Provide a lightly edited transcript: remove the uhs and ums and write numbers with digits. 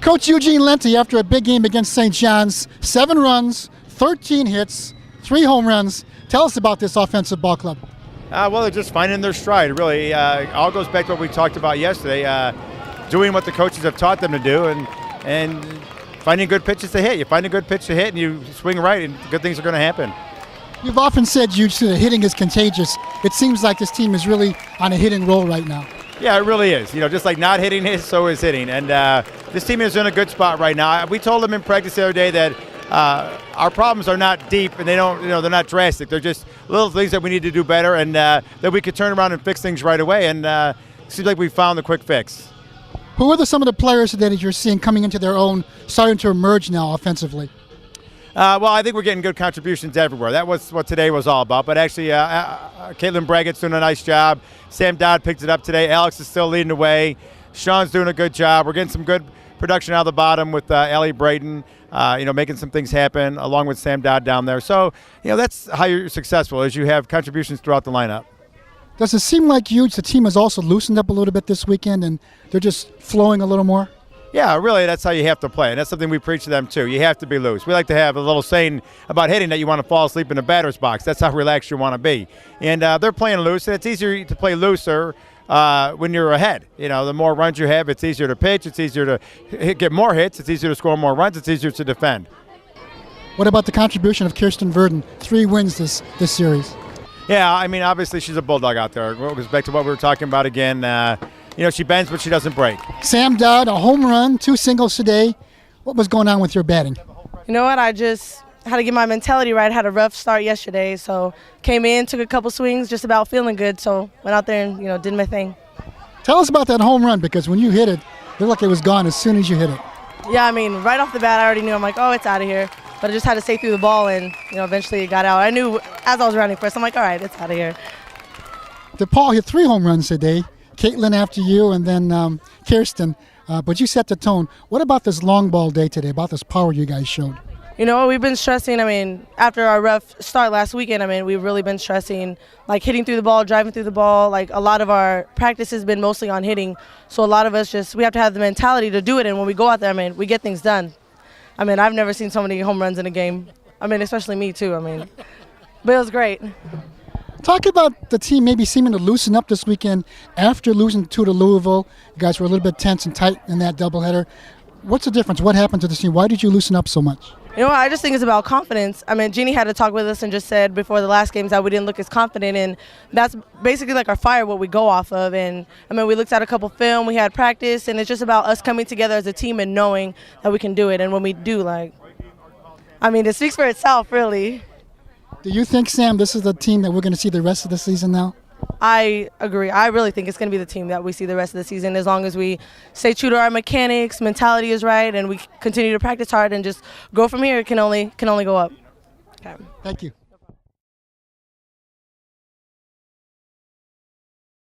Coach Eugene Lenti, after a big game against St. John's, 7 runs, 13 hits, 3 home runs. Tell us about this offensive ball club. Well, they're just finding their stride, really. All goes back to what we talked about yesterday, doing what the coaches have taught them to do and finding good pitches to hit. You find a good pitch to hit and you swing right and good things are going to happen. You've often said, Eugene, that hitting is contagious. It seems like this team is really on a hitting roll right now. Yeah, it really is. Just like not hitting is, so is hitting. And this team is in a good spot right now. We told them in practice the other day that our problems are not deep and they're not drastic. They're just little things that we need to do better and that we could turn around and fix things right away. And it seems like we found the quick fix. Who are some of the players that you're seeing coming into their own, starting to emerge now offensively? Well, I think we're getting good contributions everywhere. That was what today was all about. But actually, Caitlin Braggett's doing a nice job. Sam Dodd picked it up today. Alex is still leading the way. Sean's doing a good job. We're getting some good production out of the bottom with Allie Braden, making some things happen along with Sam Dodd down there. So, that's how you're successful, is you have contributions throughout the lineup. Does it seem like the team has also loosened up a little bit this weekend and they're just flowing a little more? Yeah, really, that's how you have to play, and that's something we preach to them, too. You have to be loose. We like to have a little saying about hitting that you want to fall asleep in the batter's box. That's how relaxed you want to be. And they're playing loose, and it's easier to play looser when you're ahead. The more runs you have, it's easier to pitch, it's easier to get more hits, it's easier to score more runs, it's easier to defend. What about the contribution of Kirsten Verdon? 3 wins this series. Yeah, obviously she's a bulldog out there. It goes back to what we were talking about again. She bends, but she doesn't break. Sam Dodd, a home run, 2 singles today. What was going on with your batting? You know what? I just had to get my mentality right. Had a rough start yesterday, so came in, took a couple swings, just about feeling good. So went out there and did my thing. Tell us about that home run, because when you hit it, it looked like it was gone as soon as you hit it. Yeah, right off the bat, I already knew. I'm like, oh, it's out of here. But I just had to stay through the ball, and eventually it got out. I knew as I was running first. I'm like, all right, it's out of here. DePaul hit 3 home runs today. Caitlin after you, and then Kirsten. But you set the tone. What about this long ball day today, about this power you guys showed? We've been stressing, after our rough start last weekend, we've really been stressing, like hitting through the ball, driving through the ball. Like a lot of our practice has been mostly on hitting. So a lot of us we have to have the mentality to do it. And when we go out there, we get things done. I've never seen so many home runs in a game. Especially me too, But it was great. Talk about the team maybe seeming to loosen up this weekend after losing 2 to Louisville. You guys were a little bit tense and tight in that doubleheader. What's the difference? What happened to the team? Why did you loosen up so much? I just think it's about confidence. Jeannie had to talk with us and just said before the last games that we didn't look as confident, and that's basically like our fire, what we go off of. And we looked at a couple film, we had practice, and it's just about us coming together as a team and knowing that we can do it. And when we do, it speaks for itself, really. Do you think, Sam, this is the team that we're going to see the rest of the season now? I agree. I really think it's going to be the team that we see the rest of the season, as long as we stay true to our mechanics, mentality is right, and we continue to practice hard and just go from here. It can only go up. Okay. Thank you.